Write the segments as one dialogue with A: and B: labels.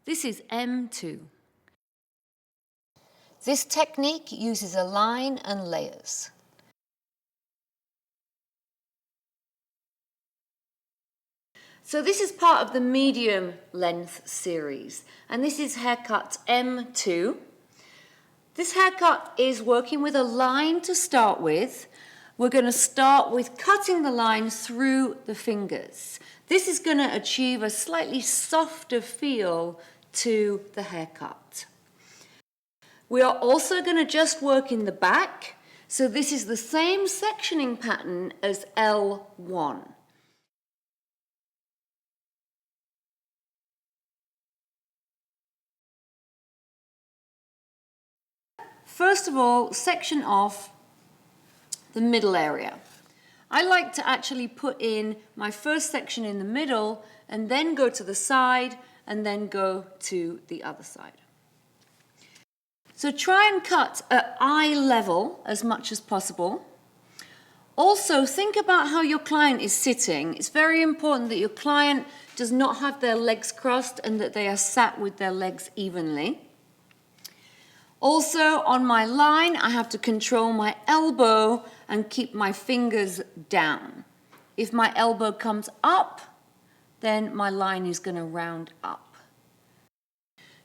A: This is M2.
B: This technique uses a line and layers.
A: So this is part of the medium length series, and this is haircut M2. This haircut is working with a line to start with. We're going to start with cutting the line through the fingers. This is going to achieve a slightly softer feel to the haircut. We are also going to just work in the back, so this is the same sectioning pattern as L1. First of all, section off the middle area. I like to actually put in my first section in the middle and then go to the side and then go to the other side. So try and cut at eye level as much as possible. Also, think about how your client is sitting. It's very important that your client does not have their legs crossed and that they are sat with their legs evenly. Also, on my line, I have to control my elbow and keep my fingers down. If my elbow comes up, then my line is going to round up.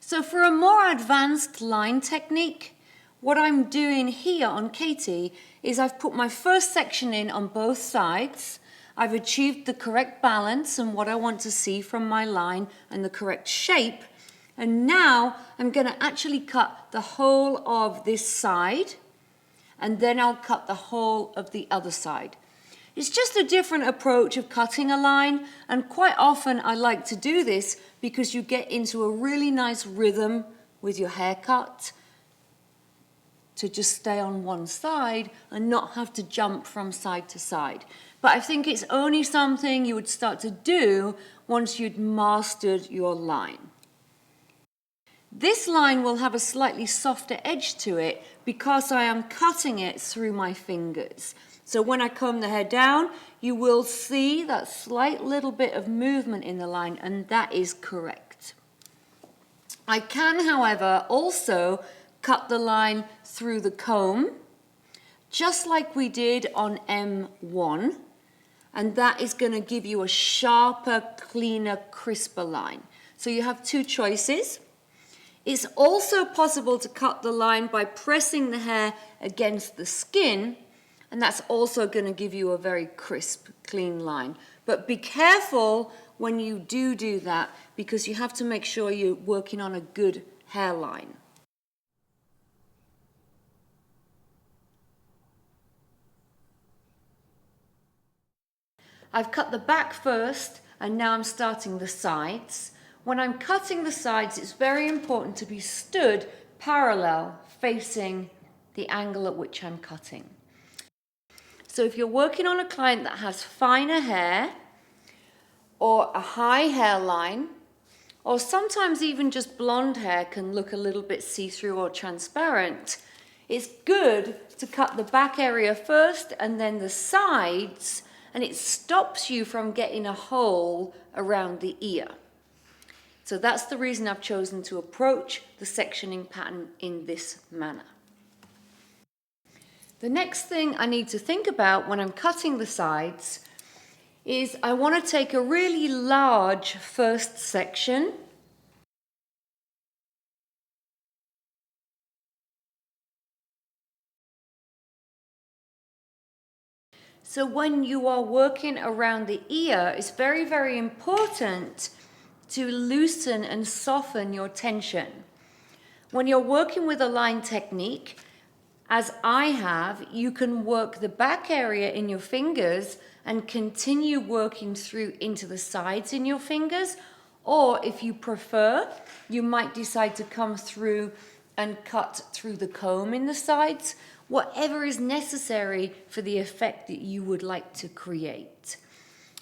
A: So for a more advanced line technique, what I'm doing here on Katie is I've put my first section in on both sides. I've achieved the correct balance and what I want to see from my line and the correct shape. And now I'm going to actually cut the whole of this side, and then I'll cut the whole of the other side. It's just a different approach of cutting a line, and quite often I like to do this because you get into a really nice rhythm with your haircut to just stay on one side and not have to jump from side to side. But I think it's only something you would start to do once you'd mastered your line. This line will have a slightly softer edge to it because I am cutting it through my fingers. So when I comb the hair down, you will see that slight little bit of movement in the line, and that is correct. I can, however, also cut the line through the comb, just like we did on M1, and that is going to give you a sharper, cleaner, crisper line. So you have two choices. It's also possible to cut the line by pressing the hair against the skin, and that's also going to give you a very crisp, clean line. But be careful when you do that, because you have to make sure you're working on a good hairline. I've cut the back first, and now I'm starting the sides. When I'm cutting the sides, it's very important to be stood parallel, facing the angle at which I'm cutting. So if you're working on a client that has finer hair, or a high hairline, or sometimes even just blonde hair can look a little bit see-through or transparent, it's good to cut the back area first and then the sides, and it stops you from getting a hole around the ear. So that's the reason I've chosen to approach the sectioning pattern in this manner. The next thing I need to think about when I'm cutting the sides is I want to take a really large first section. So when you are working around the ear, it's very, very important to loosen and soften your tension. When you're working with a line technique, as I have, you can work the back area in your fingers and continue working through into the sides in your fingers, or if you prefer, you might decide to come through and cut through the comb in the sides, whatever is necessary for the effect that you would like to create.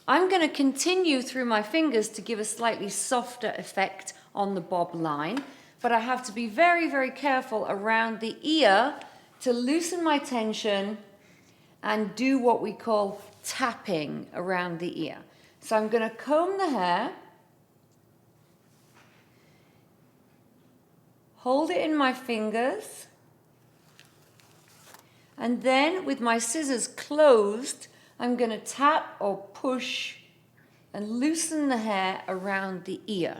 A: I'm going to continue through my fingers to give a slightly softer effect on the bob line, but I have to be very, very careful around the ear to loosen my tension and do what we call tapping around the ear. So I'm going to comb the hair, hold it in my fingers, and then with my scissors closed, I'm going to tap or push and loosen the hair around the ear.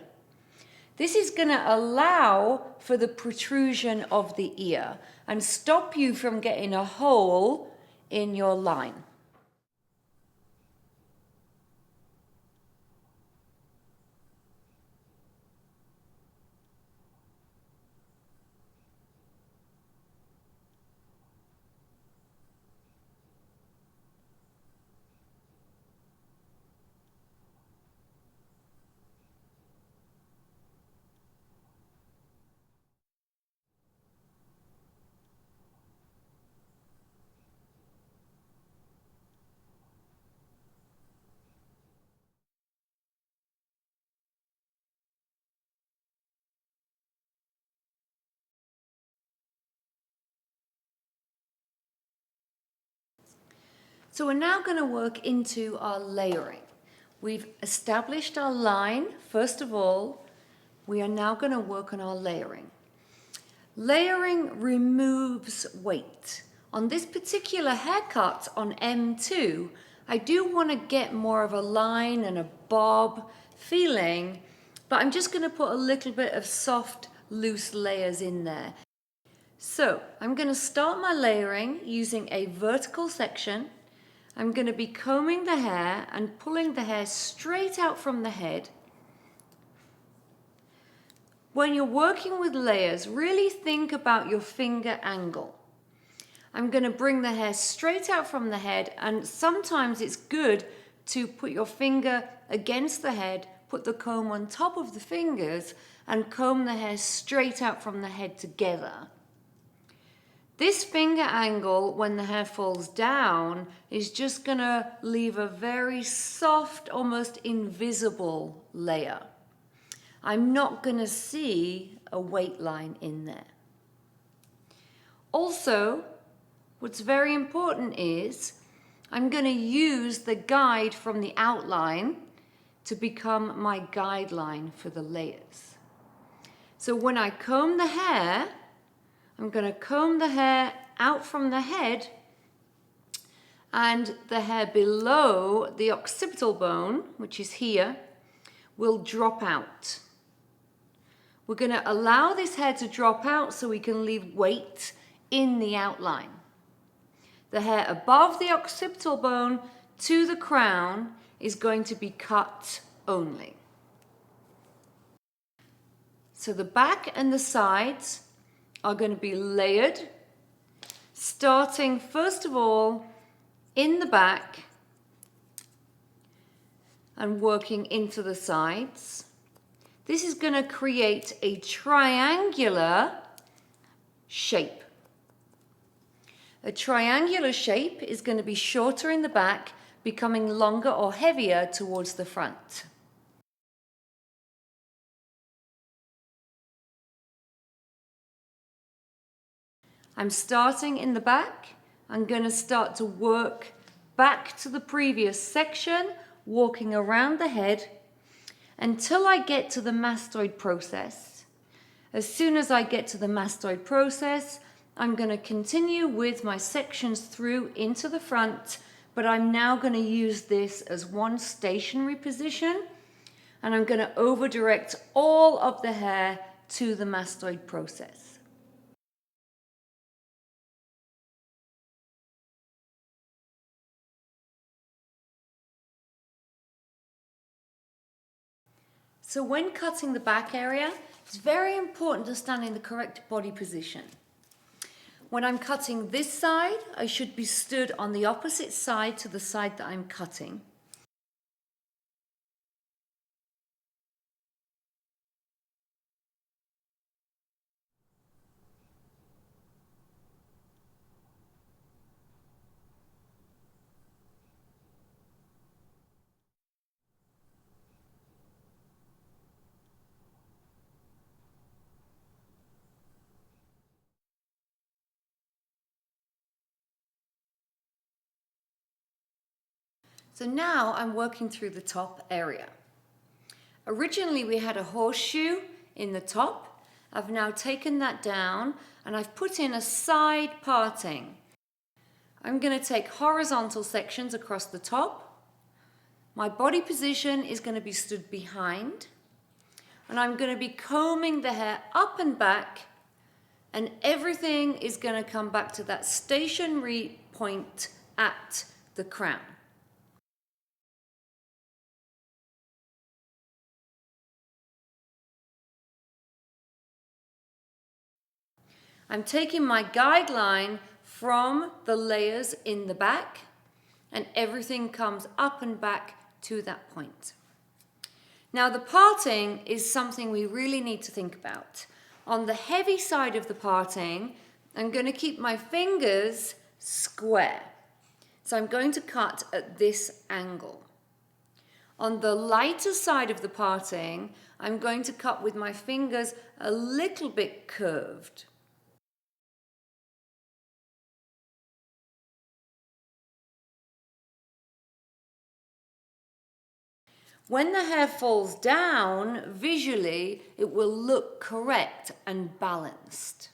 A: This is going to allow for the protrusion of the ear and stop you from getting a hole in your line. So we're now going to work into our layering. We've established our line. First of all, we are now going to work on our layering. Layering removes weight. On this particular haircut on M2, I do want to get more of a line and a bob feeling, but I'm just going to put a little bit of soft, loose layers in there. So I'm going to start my layering using a vertical section. I'm going to be combing the hair and pulling the hair straight out from the head. When you're working with layers, really think about your finger angle. I'm going to bring the hair straight out from the head, and sometimes it's good to put your finger against the head, put the comb on top of the fingers, and comb the hair straight out from the head together. This finger angle, when the hair falls down, is just going to leave a very soft, almost invisible layer. I'm not going to see a weight line in there. Also, what's very important is I'm going to use the guide from the outline to become my guideline for the layers. So when I comb the hair, I'm going to comb the hair out from the head, and the hair below the occipital bone, which is here, will drop out. We're going to allow this hair to drop out so we can leave weight in the outline. The hair above the occipital bone to the crown is going to be cut only. So the back and the sides are going to be layered, starting first of all in the back and working into the sides. This is going to create a triangular shape. A triangular shape is going to be shorter in the back, becoming longer or heavier towards the front. I'm starting in the back. I'm going to start to work back to the previous section, walking around the head until I get to the mastoid process. As soon as I get to the mastoid process, I'm going to continue with my sections through into the front, but I'm now going to use this as one stationary position, and I'm going to over direct all of the hair to the mastoid process. So when cutting the back area, it's very important to stand in the correct body position. When I'm cutting this side, I should be stood on the opposite side to the side that I'm cutting. So now I'm working through the top area. Originally we had a horseshoe in the top, I've now taken that down and I've put in a side parting. I'm going to take horizontal sections across the top. My body position is going to be stood behind, and I'm going to be combing the hair up and back, and everything is going to come back to that stationary point at the crown. I'm taking my guideline from the layers in the back, and everything comes up and back to that point. Now the parting is something we really need to think about. On the heavy side of the parting, I'm going to keep my fingers square. So I'm going to cut at this angle. On the lighter side of the parting, I'm going to cut with my fingers a little bit curved. When the hair falls down, visually, it will look correct and balanced.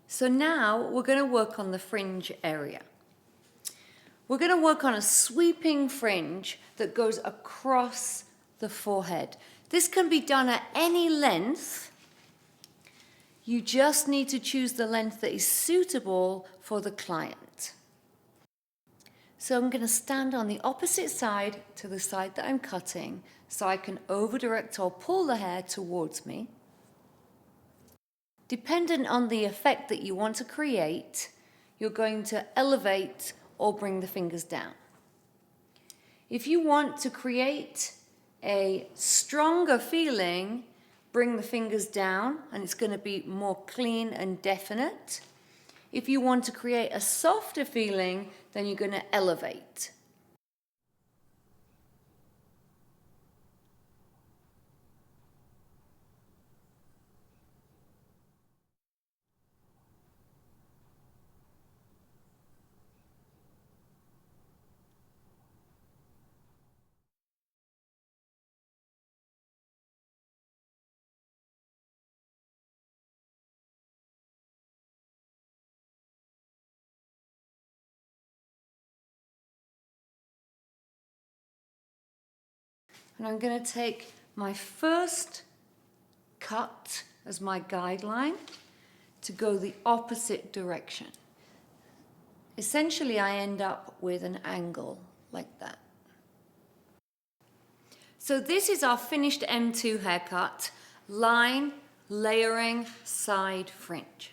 A: So now we're going to work on the fringe area. We're going to work on a sweeping fringe that goes across the forehead. This can be done at any length. You just need to choose the length that is suitable for the client. So I'm going to stand on the opposite side to the side that I'm cutting so I can over-direct or pull the hair towards me. Dependent on the effect that you want to create, you're going to elevate or bring the fingers down. If you want to create a stronger feeling, bring the fingers down and it's going to be more clean and definite. If you want to create a softer feeling, then you're going to elevate. And I'm going to take my first cut as my guideline to go the opposite direction. Essentially, I end up with an angle like that. So this is our finished M2 haircut, line, layering, side fringe.